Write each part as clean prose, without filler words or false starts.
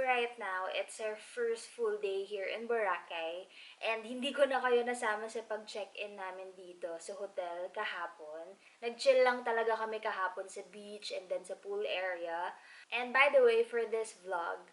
right now, it's our first full day here in Boracay. And hindi ko na kayo nasama sa pag-check-in namin dito sa hotel kahapon. Nag-chill lang talaga kami kahapon sa beach and then sa pool area. And by the way, for this vlog,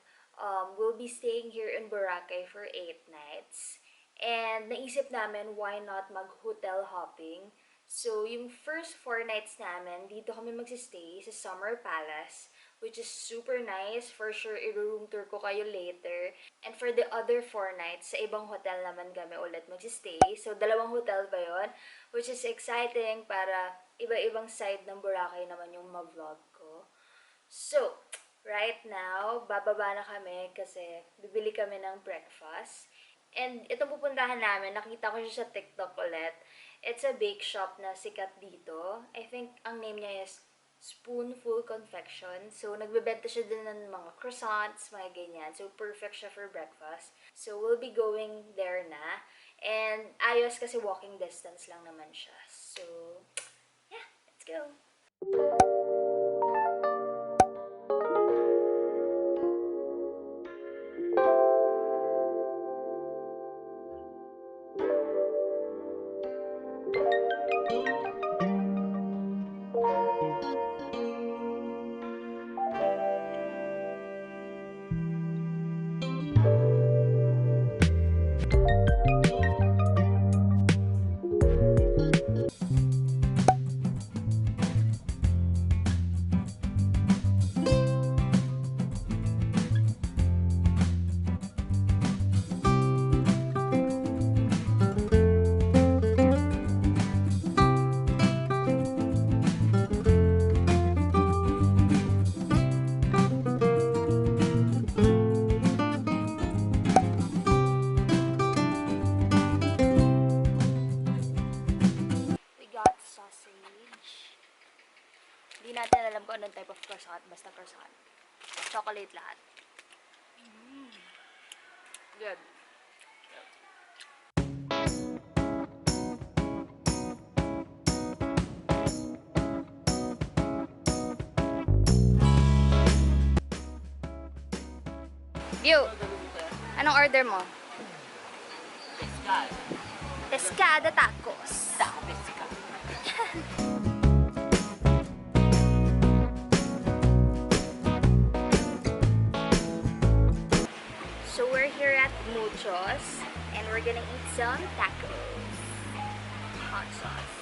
we'll be staying here in Boracay for 8 nights. And naisip namin, why not mag-hotel hopping? So, yung first 4 nights namin, dito kami magsistay sa Summer Palace, which is super nice. For sure, i-room tour ko kayo later. And for the other 4 nights, sa ibang hotel naman kami ulit magsistay. So, 2 hotel pa yon, which is exciting para iba-ibang side ng Boracay naman yung ma-vlog ko. So, right now, bababa na kami kasi bibili kami ng breakfast. And itong pupuntahan namin, nakita ko siya sa TikTok ulit. It's a bake shop na sikat dito. I think ang name niya is Spoonful Confection. So, nagbebenta siya din ng mga croissants, mga ganyan. So, perfect siya for breakfast. So, we'll be going there na. And ayos kasi walking distance lang naman siya. So, yeah, let's go! Hindi natin alam kung anong type of croissant. Basta croissant. Chocolate lahat. Good. View, anong order mo? Pescado. Pescada tacos. Pescado. So we're here at Muchos and we're gonna eat some tacos. Hot sauce.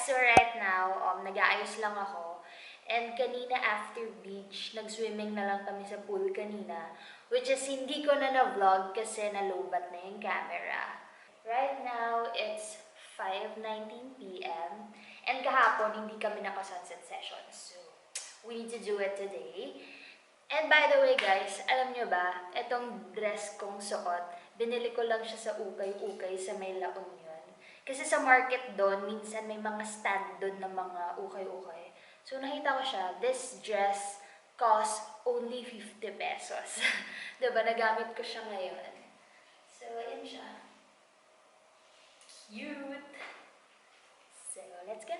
So right now, nag-aayos lang ako. And kanina after beach, nag-swimming na lang kami sa pool kanina. Which is hindi ko na na-vlog kasi nalobat na yung camera. Right now, it's 5:19 p.m. And kahapon, hindi kami naka-sunset session. So, we need to do it today. And by the way guys, alam nyo ba, itong dress kong suot, binili ko lang siya sa ukay-ukay sa may La Union. Kasi sa market doon, minsan may mga stand doon ng mga ukay-ukay. So, nakita ko siya, this dress cost only 50 pesos. Diba? Nagamit ko siya ngayon. So, ayun siya. Cute! So, let's go!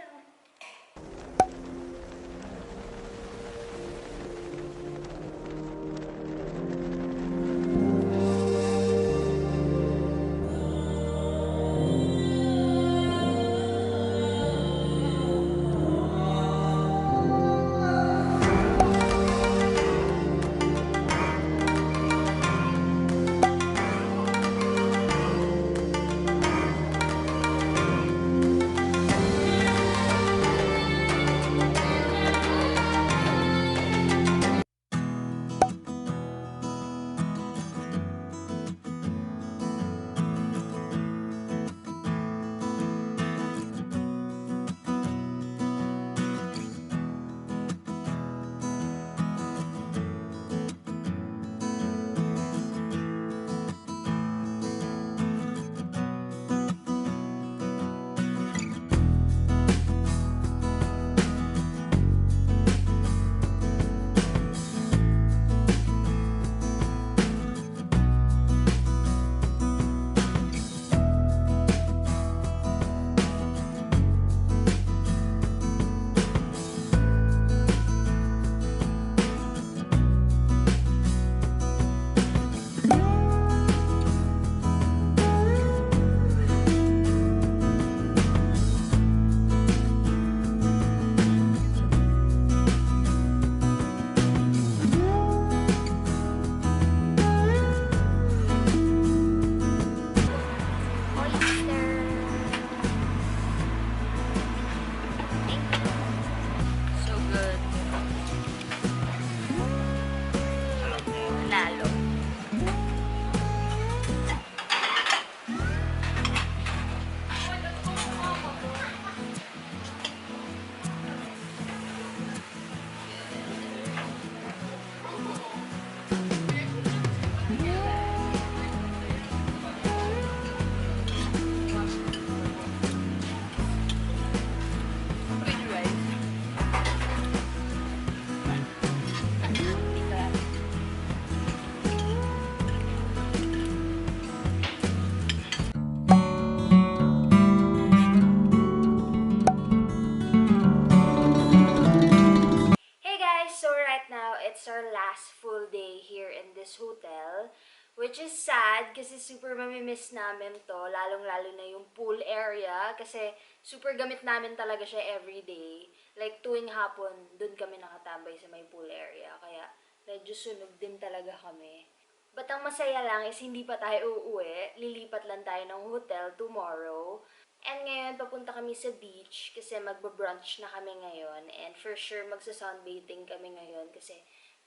this hotel. Which is sad kasi super mamimiss namin to, lalong-lalo na yung pool area kasi super gamit namin talaga siya everyday. Like tuwing hapon, dun kami nakatambay sa may pool area. Kaya medyo sunog din talaga kami. But ang masaya lang is hindi pa tayo uuwi. Lilipat lang tayo ng hotel tomorrow. And ngayon, papunta kami sa beach kasi magbabrunch na kami ngayon. And for sure, magsa-sunbathing kami ngayon kasi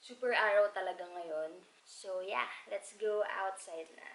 super araw talaga ngayon. So yeah, let's go outside na.